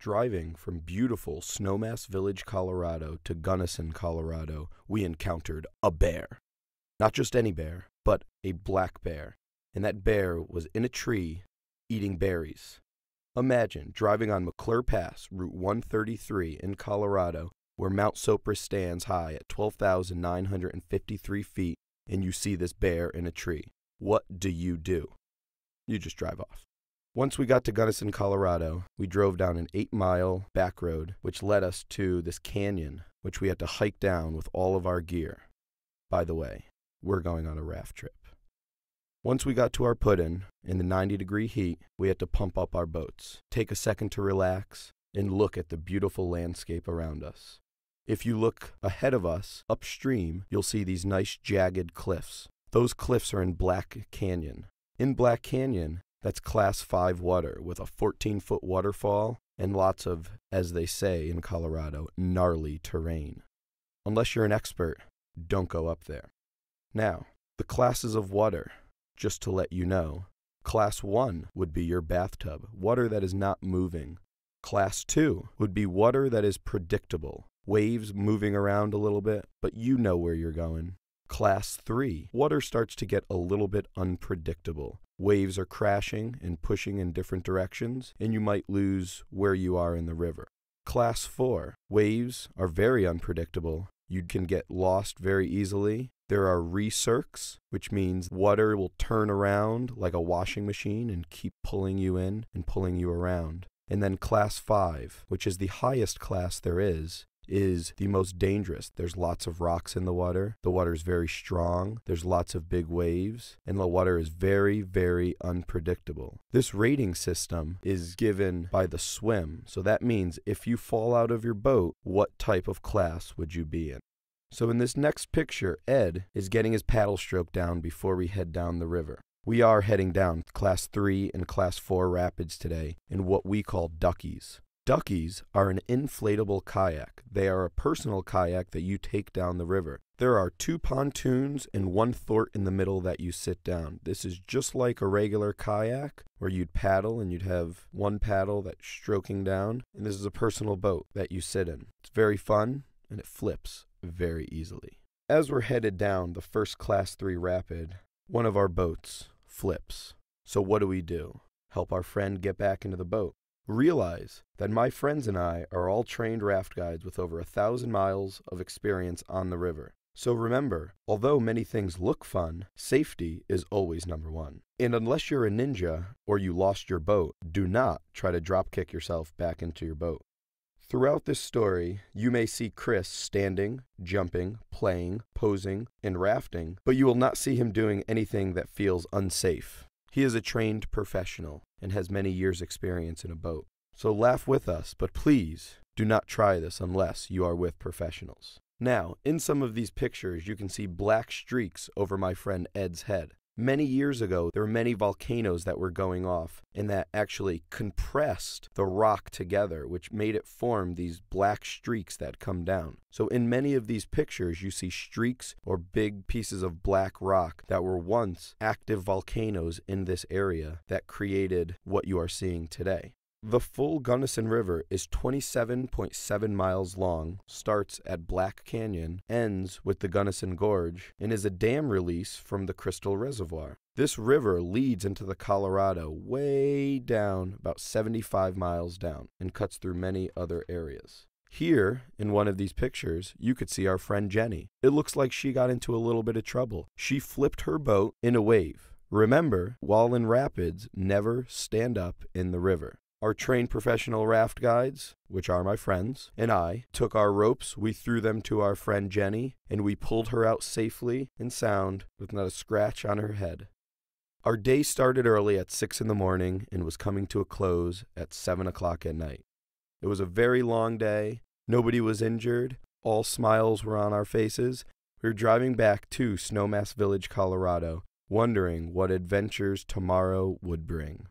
driving from beautiful Snowmass Village, Colorado to Gunnison, Colorado, we encountered a bear. Not just any bear, but a black bear. And that bear was in a tree eating berries. Imagine driving on McClure Pass, Route 133 in Colorado, where Mount Sopris stands high at 12,953 feet, and you see this bear in a tree. What do? You just drive off. Once we got to Gunnison, Colorado, we drove down an 8-mile back road, which led us to this canyon, which we had to hike down with all of our gear. By the way, we're going on a raft trip. Once we got to our put-in the 90-degree heat, we had to pump up our boats, take a second to relax, and look at the beautiful landscape around us. If you look ahead of us, upstream, you'll see these nice jagged cliffs. Those cliffs are in Black Canyon. In Black Canyon, that's Class 5 water with a 14-foot waterfall and lots of, as they say in Colorado, gnarly terrain. Unless you're an expert, don't go up there. Now, the classes of water, just to let you know, Class 1 would be your bathtub, water that is not moving. Class 2 would be water that is predictable, waves moving around a little bit, but you know where you're going. Class 3, water starts to get a little bit unpredictable. Waves are crashing and pushing in different directions, and you might lose where you are in the river. Class 4, waves are very unpredictable. You can get lost very easily. There are recircs, which means water will turn around like a washing machine and keep pulling you in and pulling you around. And then Class 5, which is the highest class there is the most dangerous. There's lots of rocks in the water. The water is very strong. There's lots of big waves. And the water is very, very unpredictable. This rating system is given by the swim. So that means if you fall out of your boat, what type of class would you be in? So in this next picture, Ed is getting his paddle stroke down before we head down the river. We are heading down Class 3 and Class 4 rapids today in what we call duckies. Duckies are an inflatable kayak. They are a personal kayak that you take down the river. There are 2 pontoons and 1 thwart in the middle that you sit down. This is just like a regular kayak where you'd paddle and you'd have 1 paddle that's stroking down. And this is a personal boat that you sit in. It's very fun and it flips very easily. As we're headed down the first Class 3 rapid, one of our boats flips. So what do? Help our friend get back into the boat. Realize that my friends and I are all trained raft guides with over 1,000 miles of experience on the river. So remember, although many things look fun, safety is always number one. And unless you're a ninja or you lost your boat, do not try to drop kick yourself back into your boat. Throughout this story, you may see Chris standing, jumping, playing, posing, and rafting, but you will not see him doing anything that feels unsafe. He is a trained professional and has many years' experience in a boat. So laugh with us, but please do not try this unless you are with professionals. Now, in some of these pictures, you can see black streaks over my friend Ed's head. Many years ago, there were many volcanoes that were going off and that actually compressed the rock together, which made it form these black streaks that come down. So in many of these pictures, you see streaks or big pieces of black rock that were once active volcanoes in this area that created what you are seeing today. The full Gunnison River is 27.7 miles long, starts at Black Canyon, ends with the Gunnison Gorge, and is a dam release from the Crystal Reservoir. This river leads into the Colorado way down, about 75 miles down, and cuts through many other areas. Here, in one of these pictures, you could see our friend Jenny. It looks like she got into a little bit of trouble. She flipped her boat in a wave. Remember, while in rapids, never stand up in the river. Our trained professional raft guides, which are my friends, and I took our ropes, we threw them to our friend Jenny, and we pulled her out safely and sound with not a scratch on her head. Our day started early at 6 in the morning and was coming to a close at 7 o'clock at night. It was a very long day. Nobody was injured. All smiles were on our faces. We were driving back to Snowmass Village, Colorado, wondering what adventures tomorrow would bring.